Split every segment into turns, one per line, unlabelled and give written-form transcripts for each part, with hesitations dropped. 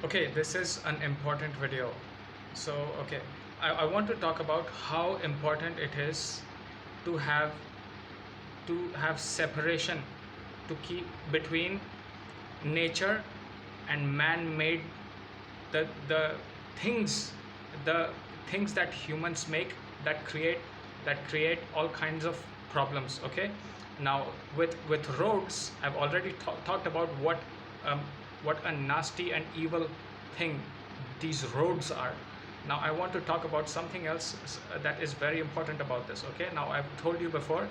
Okay, this is an important video. So, okay, I want to talk about how important it is to have separation, to keep between nature and man-made, the things the things that humans make, that create all kinds of problems. Okay, now with roads, I've already talked about um, what a nasty and evil thing these roads are. Now I want to talk about something else that is very important about this. Okay, now I've told you before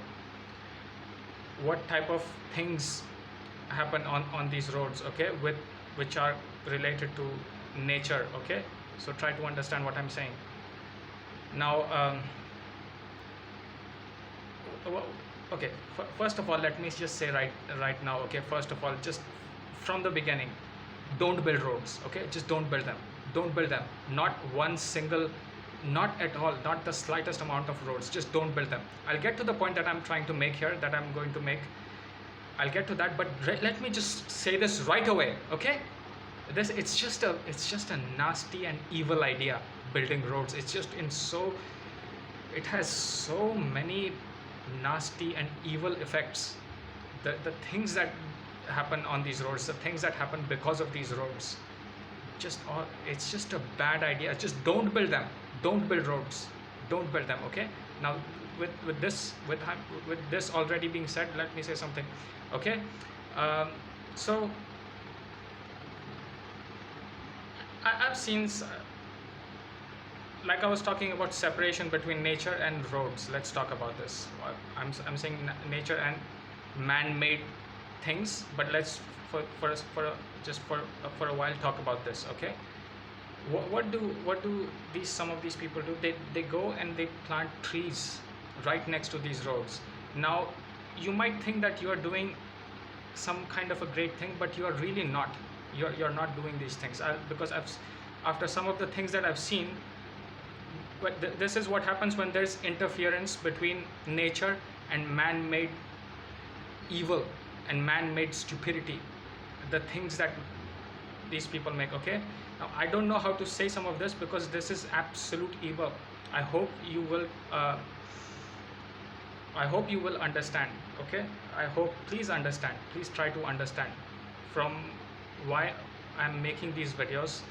what type of things happen on these roads, okay, with which are related to nature. Okay, so try to understand what I'm saying. Now well, okay, first of all, let me just say right now, okay, first of all, just from the beginning, don't build roads. Okay, just don't build them, not one single, not at all, not the slightest amount of roads. Just don't build them. I'll get to the point that I'm trying to make here, that I'm going to make. I'll get to that, but let me just say this right away. Okay, this it's just a nasty and evil idea, building roads. It's just in so it has so many nasty and evil effects. The things that happen on these roads, the things that happen because of these roads, just all, it's just a bad idea. Just don't build them. Don't build roads. Don't build them. Okay, now with this already being said, let me say something. Okay, so I've seen, like I was talking about separation between nature and roads. Let's talk about this. I'm saying nature and man-made things, but let's for a while talk about this. Okay, what do these some of these people do? They go and they plant trees right next to these roads. Now you might think that you are doing some kind of a great thing, but you are really not. You're not doing these things. Because after some of the things that I've seen, but this is what happens when there's interference between nature and man-made evil and man-made stupidity, the things that these people make. Okay, now I don't know how to say some of this because this is absolute evil. I hope you will understand. Okay, I hope, please understand, please try to understand from why I'm making these videos,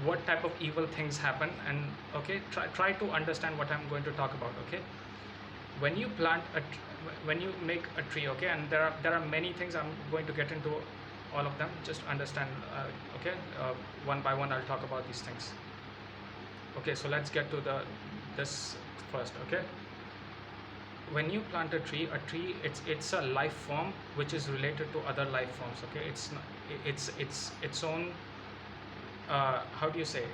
what type of evil things happen. And okay, try to understand what I'm going to talk about. Okay, when you when you make a tree, okay, and there are many things. I'm going to get into all of them. Just understand. Okay, one by one I'll talk about these things. Okay, so let's get to this first. Okay, when you plant a tree, it's a life form which is related to other life forms. Okay, it's not, it's its own, how do you say,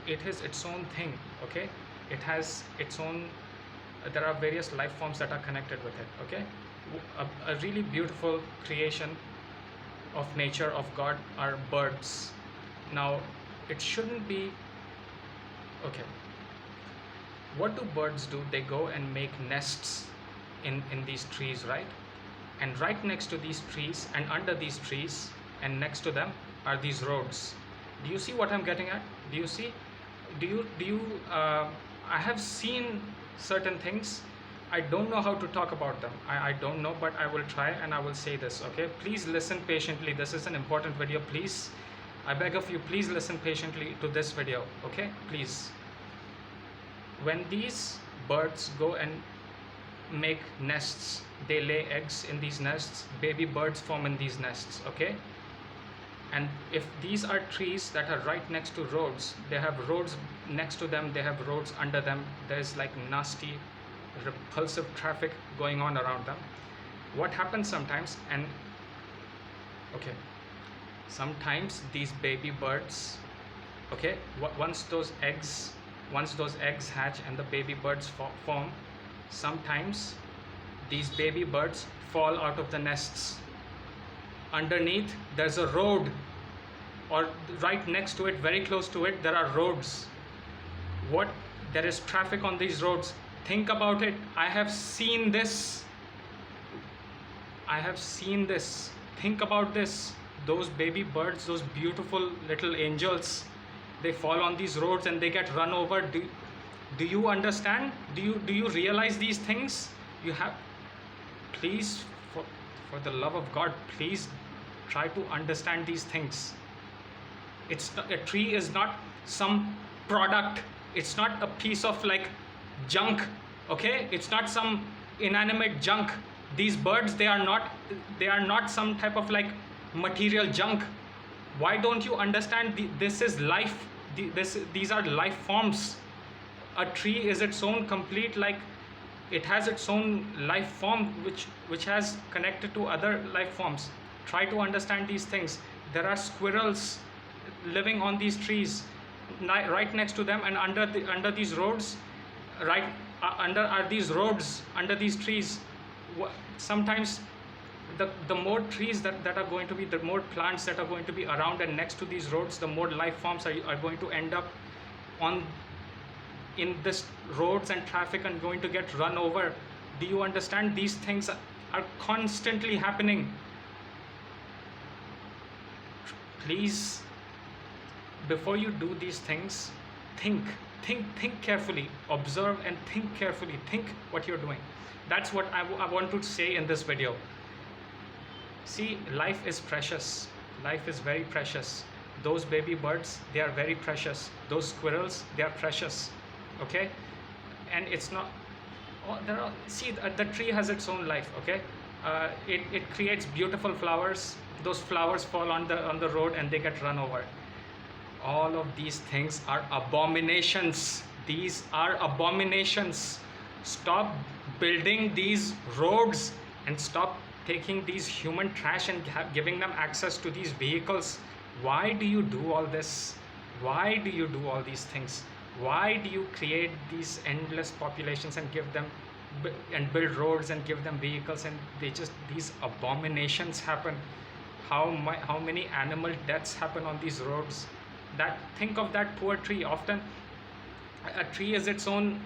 it is its own thing. Okay, it has its own, there are various life forms that are connected with it. Okay, a really beautiful creation of nature, of God, are birds. Now it shouldn't be, okay, what do birds do? They go and make nests in these trees, right? And right next to these trees and under these trees and next to them are these roads. Do you see what I'm getting at? Do you see? Do you I have seen certain things. I don't know how to talk about them. I don't know, but I will try and I will say this. Okay, please listen patiently. This is an important video. Please, I beg of you, please listen patiently to this video. Okay, please. When these birds go and make nests, they lay eggs in these nests. Baby birds form in these nests. Okay, and if these are trees that are right next to roads, they have roads next to them, they have roads under them, there's like nasty, repulsive traffic going on around them. What happens sometimes, and okay, sometimes these baby birds, okay, once those eggs hatch and the baby birds form, sometimes these baby birds fall out of the nests. Underneath there's a road, or right next to it, very close to it, there are roads. What, there is traffic on these roads. Think about it. I have seen this. Think about this. those baby birds, those beautiful little angels, they fall on these roads and they get run over. Do you understand? Do you realize these things? You have, please, for the love of God, please try to understand these things. A tree is not some product. It's not a piece of like junk, okay? It's not some inanimate junk. These birds, they are not some type of like material junk. Why don't you understand? This is life. These are life forms. A tree is its own complete, like, it has its own life form which has connected to other life forms. Try to understand these things. There are squirrels living on these trees right next to them, and under these roads, right under are these roads, under these trees. Sometimes the more trees that are going to be, the more plants that are going to be around and next to these roads, the more life forms are going to end up in this roads and traffic and going to get run over. Do you understand? These things are constantly happening. Please, before you do these things, think carefully, observe and think carefully, think what you're doing. That's what I want to say in this video. See, life is precious. Life is very precious. Those baby birds, they are very precious. Those squirrels, they are precious. Okay? And it's not, see, the tree has its own life. Okay? It creates beautiful flowers. Those flowers fall on the road and they get run over. All of these things are abominations. These are abominations. Stop building these roads and stop taking these human trash and giving them access to these vehicles. Why do you do all this? Why do you do all these things? Why do you create these endless populations and give them and build roads and give them vehicles, and these abominations happen? How many animal deaths happen on these roads? Think of that poor tree. Often a tree is its own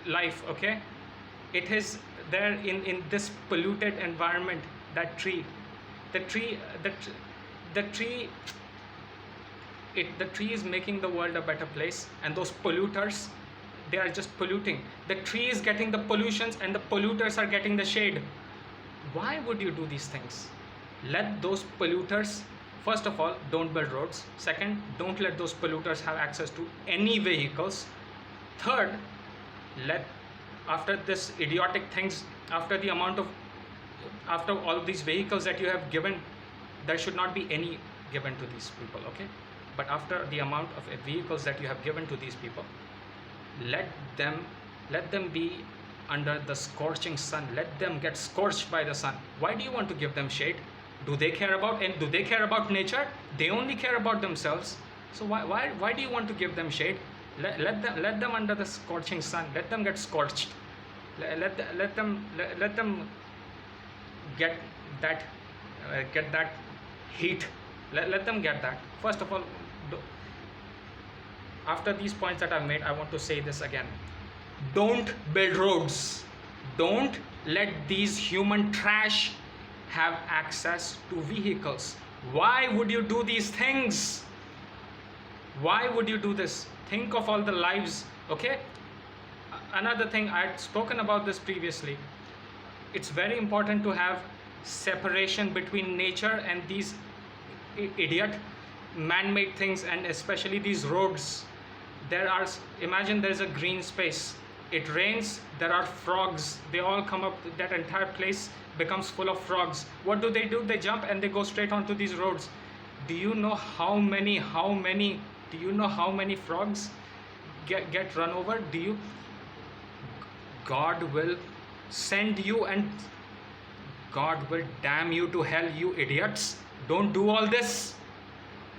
life. Okay, it is there in this polluted environment. The tree is making the world a better place, and those polluters, they are just polluting. The tree is getting the pollutions and the polluters are getting the shade. Why would you do these things? Let those polluters, first of all, don't build roads. Second, don't let those polluters have access to any vehicles. Third, after this idiotic things, after all of these vehicles that you have given, there should not be any given to these people. Okay? But after the amount of vehicles that you have given to these people, let them be under the scorching sun. Let them get scorched by the sun. Why do you want to give them shade? Do they care about nature? They only care about themselves. So why do you want to give them shade? Let them under the scorching sun. Let them get scorched. Let them get that heat. Let them get that. First of all, after these points that I've made, I want to say this again. Don't build roads. Don't let these human trash have access to vehicles. Why would you do these things? Why would you do this? Think of all the lives. Okay? Another thing, I had spoken about this previously. It's very important to have separation between nature and these idiot man-made things, and especially these roads. Imagine there's a green space. It rains, there are frogs, they all come up, that entire place becomes full of frogs. What do? They jump and they go straight onto these roads. Do you know how many frogs get run over? God will send you and God will damn you to hell, you idiots. Don't do all this.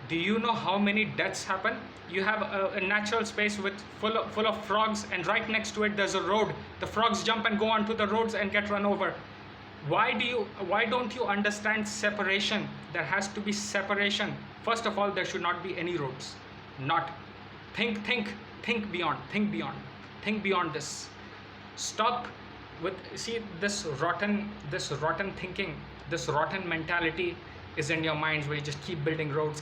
Do you know how many deaths happen? You have a natural space full of frogs, and right next to it there's a road. The frogs jump and go onto the roads and get run over. Why don't you understand separation? There has to be separation. First of all, there should not be any roads. Not. Think beyond this. Stop with, see, this rotten thinking, this rotten mentality. is in your minds where you just keep building roads,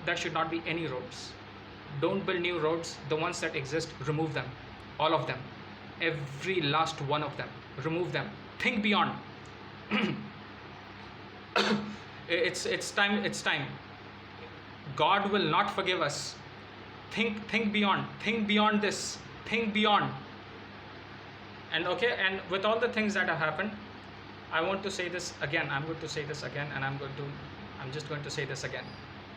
there should not be any roads. Don't build new roads. The ones that exist, remove them, all of them, every last one of them, remove them. Think beyond. It's time. God will not forgive us. Think beyond this. Think beyond. And okay, and with all the things that have happened, I want to say this again. I'm going to say this again, and I'm just going to say this again.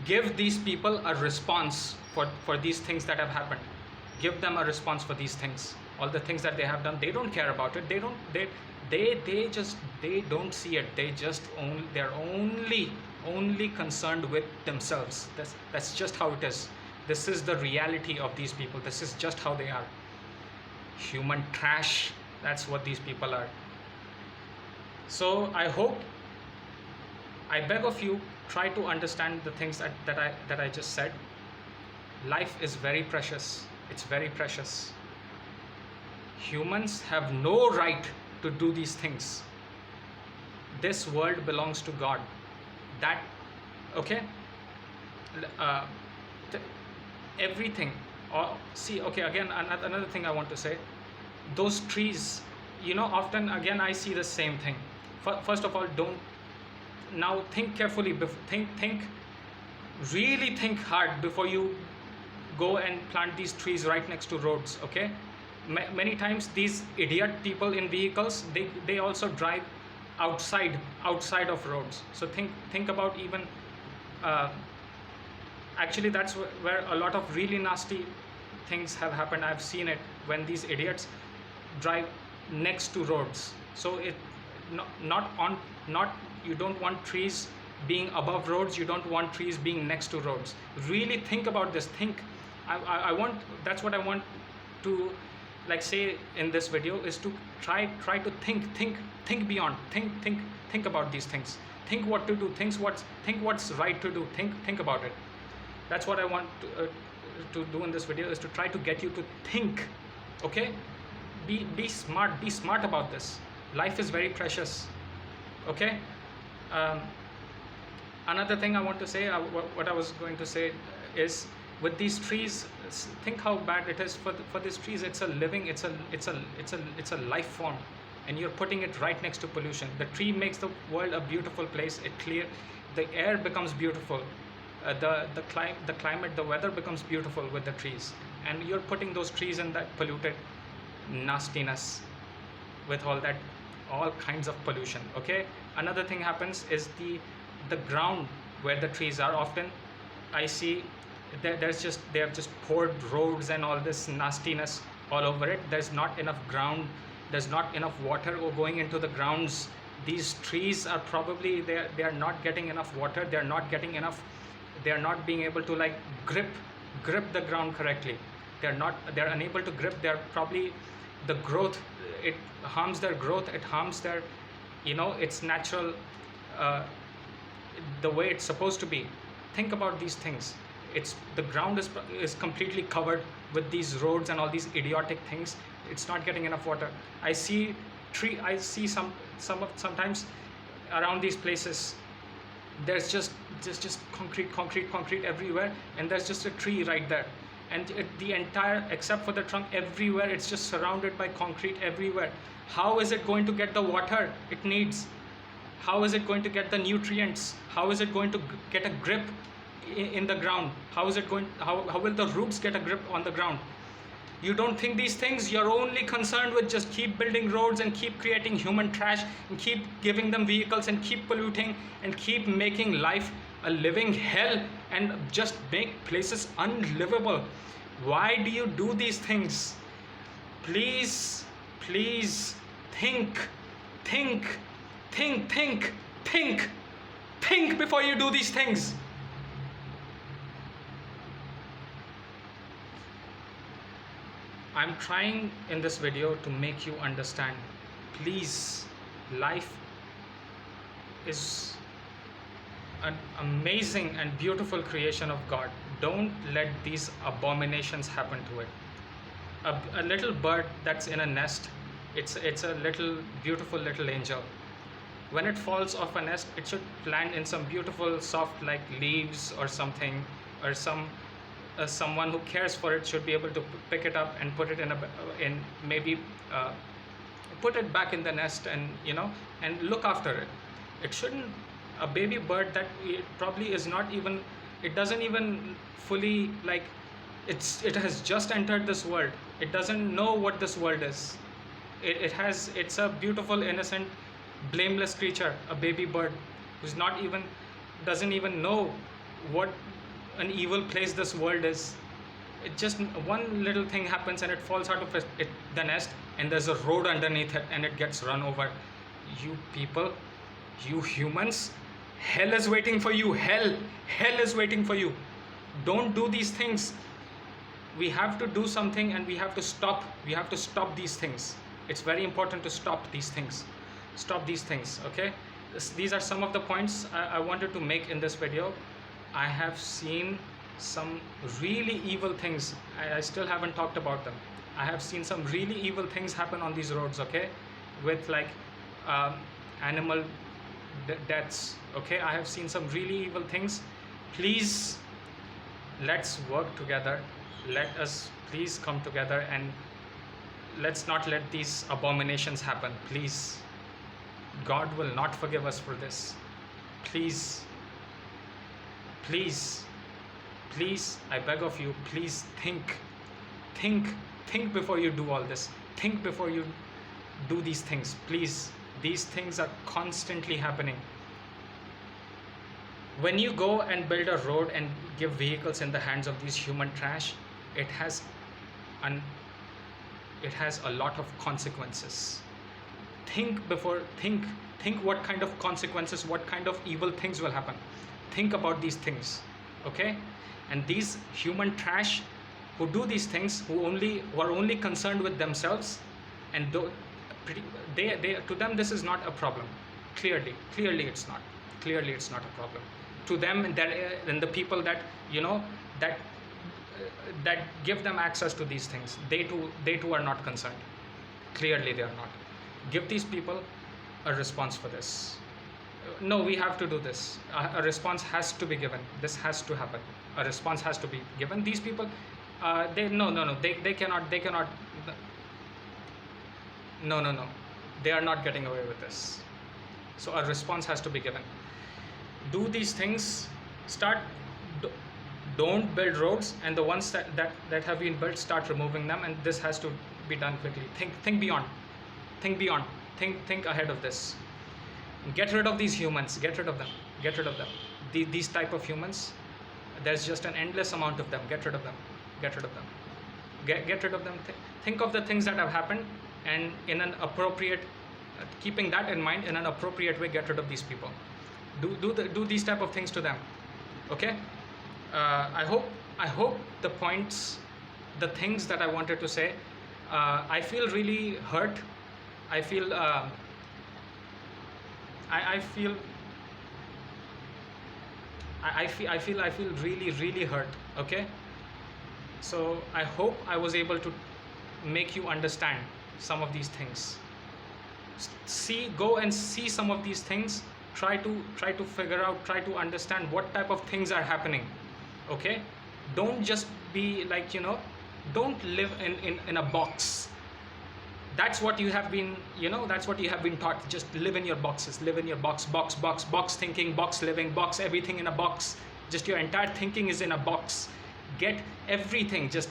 Give these people a response for these things that have happened. Give them a response for these things. All the things that they have done, they don't care about it. They don't see it. They're only concerned with themselves. That's just how it is. This is the reality of these people. This is just how they are. Human trash. That's what these people are. So I beg of you, try to understand the things that I just said. Life is very precious. It's very precious. Humans have no right to do these things. This world belongs to God. Everything. Again, another thing I want to say. Those trees, often again I see the same thing. First of all, think carefully. Really think hard before you go and plant these trees right next to roads. Okay, many times these idiot people in vehicles, they also drive outside of roads. So think about even actually that's where a lot of really nasty things have happened. I've seen it when these idiots drive next to roads. So you don't want trees being above roads. You don't want trees being next to roads. Really think about this. That's what I want to say in this video, is to try to think beyond. Think about these things. Think what to do. Think what's right to do. Think about it. That's what I want to do in this video, is to try to get you to think. Okay, be smart about this. Life is very precious. Okay. Another thing I want to say, what I was going to say is, with these trees, think how bad it is for these trees. It's a life form, and you're putting it right next to pollution. The tree makes the world a beautiful place. The air becomes beautiful. The climate, the weather becomes beautiful with the trees, and you're putting those trees in that polluted nastiness with all kinds of pollution. Okay. Another thing happens is the ground where the trees are. Often I see they have just poured roads and all this nastiness all over it. There's not enough ground. There's not enough water going into the grounds. These trees are probably they are not getting enough water. They are not being able to grip the ground correctly. They're unable to grip. They're probably, the growth, it harms their growth. It harms their it's natural, the way it's supposed to be. Think about these things. The ground is completely covered with these roads and all these idiotic things. It's not getting enough water. I see sometimes around these places, there's just concrete everywhere, and there's just a tree right there, and the entire, except for the trunk, everywhere it's just surrounded by concrete everywhere. How is it going to get the water it needs? How is it going to get the nutrients? How is it going to get a grip in the ground? How will the roots get a grip on the ground? You don't think these things. You're only concerned with just keep building roads and keep creating human trash and keep giving them vehicles and keep polluting and keep making life a living hell and just make places unlivable. Why do you do these things? Please think before you do these things. I'm trying in this video to make you understand. Please, life is an amazing and beautiful creation of God. Don't let these abominations happen to it. A little bird that's in a nest, it's a little beautiful little angel. when it falls off a nest, it should land in some beautiful soft like leaves or something, or someone who cares for it should be able to pick it up and put it in maybe put it back in the nest, and and look after it. It shouldn't, a baby bird that it probably is not even, it doesn't even fully like, it has just entered this world. It doesn't know what this world is. It's a beautiful, innocent, blameless creature, a baby bird who's not even, doesn't even know what an evil place this world is. It just, one little thing happens and it falls out of the nest, and there's a road underneath it and it gets run over. You people, you humans, hell is waiting for you. Hell is waiting for you. Don't do these things. We have to do something, and we have to stop these things. It's very important to stop these things. Okay, these are some of the points I wanted to make in this video. I have seen some really evil things. I still haven't talked about them. I have seen some really evil things happen on these roads, okay, with like animal deaths. Okay, I have seen some really evil things. Please, let's work together. Let us please come together, and let's not let these abominations happen. Please, God will not forgive us for this. Please, I beg of you, please think before you do all this. Think before you do these things, please. These things are constantly happening. When you go and build a road and give vehicles in the hands of these human trash, it has a lot of consequences. Think what kind of consequences, what kind of evil things will happen. Think about these things, okay? And these human trash who do these things, who are only concerned with themselves, and to them this is not a problem. Clearly it's not a problem to them. And the people that that give them access to these things, they too are not concerned. Clearly they are not. Give these people a response for this. No, we have to do this. A response has to be given. This has to happen. A response has to be given. These people, they cannot. No. They are not getting away with this. So a response has to be given. Do these things. Don't build roads, and the ones that have been built, start removing them. And this has to be done quickly. Think beyond. Think ahead of this. Get rid of these humans. Get rid of them. These type of humans, there's just an endless amount of them. Get rid of them. Get rid of them. Think of the things that have happened, and in an appropriate, keeping that in mind, in an appropriate way, get rid of these people. Do these type of things to them. Okay. I hope the points, the things that I wanted to say. I feel really hurt. I feel really hurt. Okay, so I hope I was able to make you understand some of these things. Go and see some of these things. Try to figure out, try to understand what type of things are happening. Okay, don't just be like, don't live in a box. That's what you have been, that's what you have been taught. Just live in your boxes, live in your box thinking, box living, box everything in a box. Just your entire thinking is in a box. Get everything, just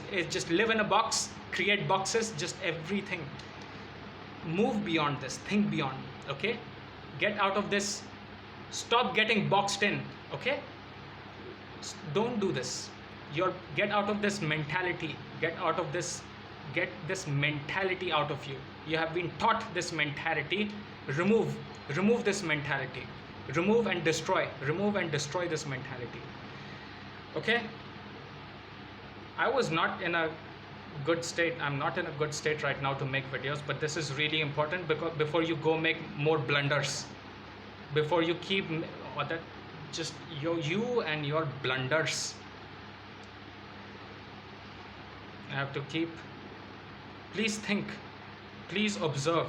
live in a box, create boxes, just everything. Move beyond this, think beyond. Okay, get out of this. Stop getting boxed in. Okay, don't do this. Get out of this mentality. Get this mentality out of you. You have been taught this mentality. Remove this mentality. Remove and destroy this mentality. Okay, I was not in a good state. I'm not in a good state right now to make videos, but this is really important, because before you go make more blunders, before you keep that, just you and your blunders, I have to keep. Please think, please observe,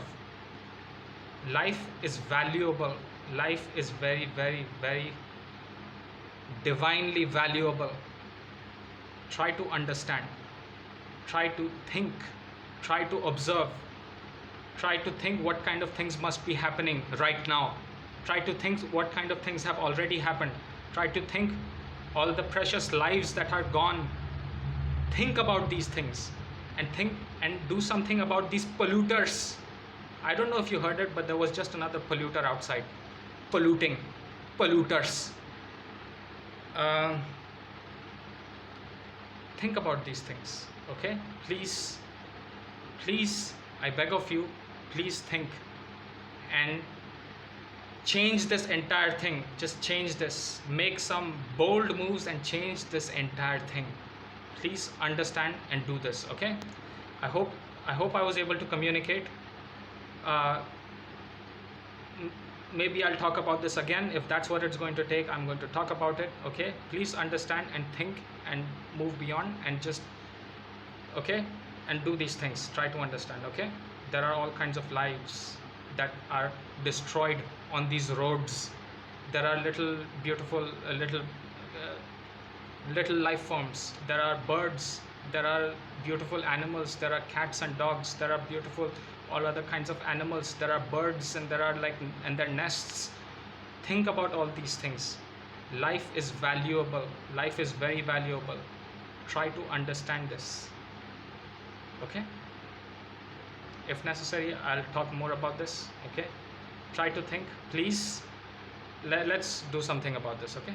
Life is valuable. Life is very, very, very divinely valuable. Try to understand. Try to think. Try to observe. Try to think what kind of things must be happening right now. Try to think what kind of things have already happened. Try to think all the precious lives that are gone. Think about these things and think and do something about these polluters. I don't know if you heard it, but there was just another polluter outside polluting. Polluters. Uh, think about these things, okay? Please, please, I beg of you, please think and change this entire thing. Just change this. Make some bold moves and change this entire thing. Please understand and do this, okay? I hope I was able to communicate. Maybe I'll talk about this again. If that's what it's going to take, I'm going to talk about it, okay? Please understand and think and move beyond and just, okay? And do these things. Try to understand, okay? There are all kinds of lives that are destroyed on these roads. There are little beautiful little life forms. There are birds, there are beautiful animals, there are cats and dogs, there are beautiful all other kinds of animals, there are birds, and there are and their nests. Think about all these things. Life is valuable. Life is very valuable. Try to understand this, okay? If necessary, I'll talk more about this, okay? Try to think. Please, let's do something about this, okay?